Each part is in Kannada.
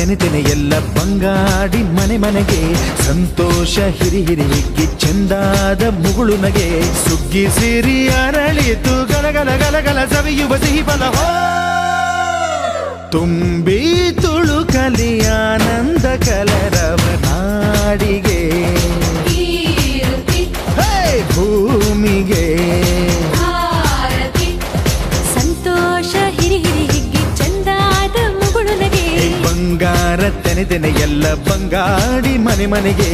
ತೆನೆ ತೆನೆ ಎಲ್ಲ ಬಂಗಾಡಿ ಮನೆ ಮನೆಗೆ ಸಂತೋಷ ಹಿರಿ ಹಿರಿ ಹಿಗ್ಗಿ ಚೆಂದಾದ ಮುಗುಳು ನಗೆ ಸುಗ್ಗಿ ಸಿರಿ ಅರಳಿತು ಗಲಗಲ ಗಲಗಲ ಸವಿಯುವ ಸಿಹಿ ಫಲ ತುಂಬಿ ತುಳುಕಲಿ ಆನಂದ ಕಲರವ ನಾಡಿಗೆ ಭೂಮಿಗೆ ಸಂತೋಷ ಹಿರಿ ಹಿರಿ ಹಿಗ್ಗಿ ಚಂದಾದ ಮುಗುಳು ನಗೆ ಬಂಗಾರ ತೆನೆ ತೆನೆ ಎಲ್ಲ ಬಂಗಾಡಿ ಮನೆ ಮನೆಗೆ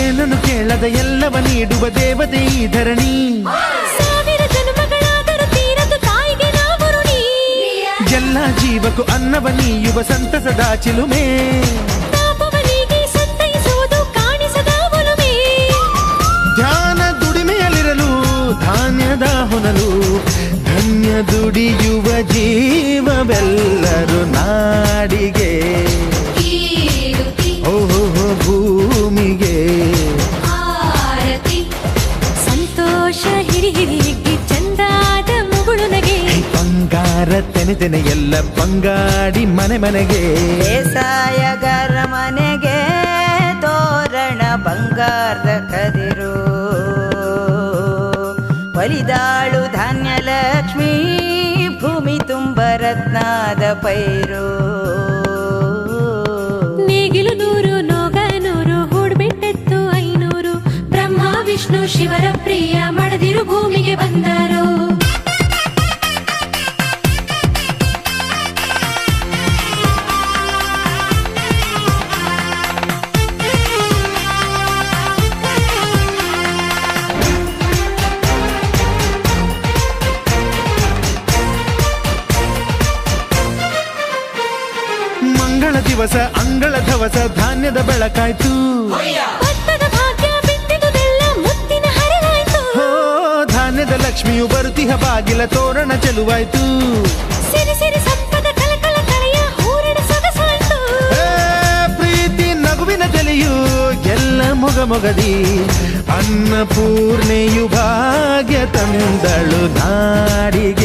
ಏನನ್ನು ಕೇಳದ ಎಲ್ಲವ ನೀಡುವ ದೇವತೆ ಈ ಧರಣಿ ಸಾವಿರ ಜನ್ಮಗಳಾದರೂ ತೀರದ ತಾಯಿಗೆ ನಾವು ಋಣಿ ಎಲ್ಲ ಜೀವಕ್ಕೂ ಅನ್ನವ ನೀಯುವ ಸಂತಸದ ಚಿಲುಮೆ ಪಾಪವನಿಗೆ ಸಂತೈಸುವುದು ಕಾಣಿಸದ ಒಲುಮೆ ಧ್ಯಾನ ದುಡಿಮೆಯಲ್ಲಿರಲು ಧಾನ್ಯದ ಹೊನಲು ಧನ್ಯ ದುಡಿಯುವ ಜೀವವೆಲ್ಲರೂ ನಾಡಿಗೆ ಓಹೋ ಭೂಮಿಗೆ ಸಂತೋಷ ಹಿರಿ ಹಿರಿ ಹಿಗ್ಗಿ ಚಂದಾದ ಮುಗುಳು ನಗೆ ಬಂಗಾರ ತೆನೆ ತೆನೆ ಎಲ್ಲ ಬಂಗಾಡಿ ಮನೆ ಮನೆಗೆ ಬೇಸಾಯಗಾರ ಮನೆಗೆ ತೋರಣ ಬಂಗಾರದ ಕದಿರು ಒಲಿದಾಳು ಧಾನ್ಯ ಲಕ್ಷ್ಮೀ ಭೂಮಿ ತುಂಬ ರತ್ನದ ಪೈರು ನೇಗಿಲು 100 ನೋಗ 100 ಹೂಡ್ಬಿಟ್ಟೆತ್ತು 500 ಬ್ರಹ್ಮ ವಿಷ್ಣು ಶಿವರ ಪ್ರಿಯ ಮಡದಿರು ಭೂಮಿಗೆ ಬಂದರು ಮಂಗಳ ದಿವಸ ಅಂಗಳ ಧವಸ ಧಾನ್ಯದ ಬೆಳಕಾಯ್ತು ಭತ್ತದ ಭಾಗ್ಯ ಬಿತ್ತಿದುದೆಲ್ಲ ಮುತ್ತಿನ ಹರವಾಯ್ತು ಹೋ ಧಾನ್ಯದ ಲಕ್ಷ್ಮಿಯು ಬರುತಿಹ ಬಾಗಿಲ ತೋರಣ ಚೆಲುವಾಯ್ತು ಸಿರಿ ಸಿರಿ ಸಂಪದ ಕಲಕಲ ಕಳೆಯ ಹೂರಣ ಸೊಗಸಾಯ್ತು ಪ್ರೀತಿ ನಗುವಿನ ಜಲೆಯು ಎಲ್ಲ ಮೊಗ ಮೊಗದಿ ಅನ್ನಪೂರ್ಣೆಯು ಭಾಗ್ಯ ತಂದಳು ನಾಡಿಗೆ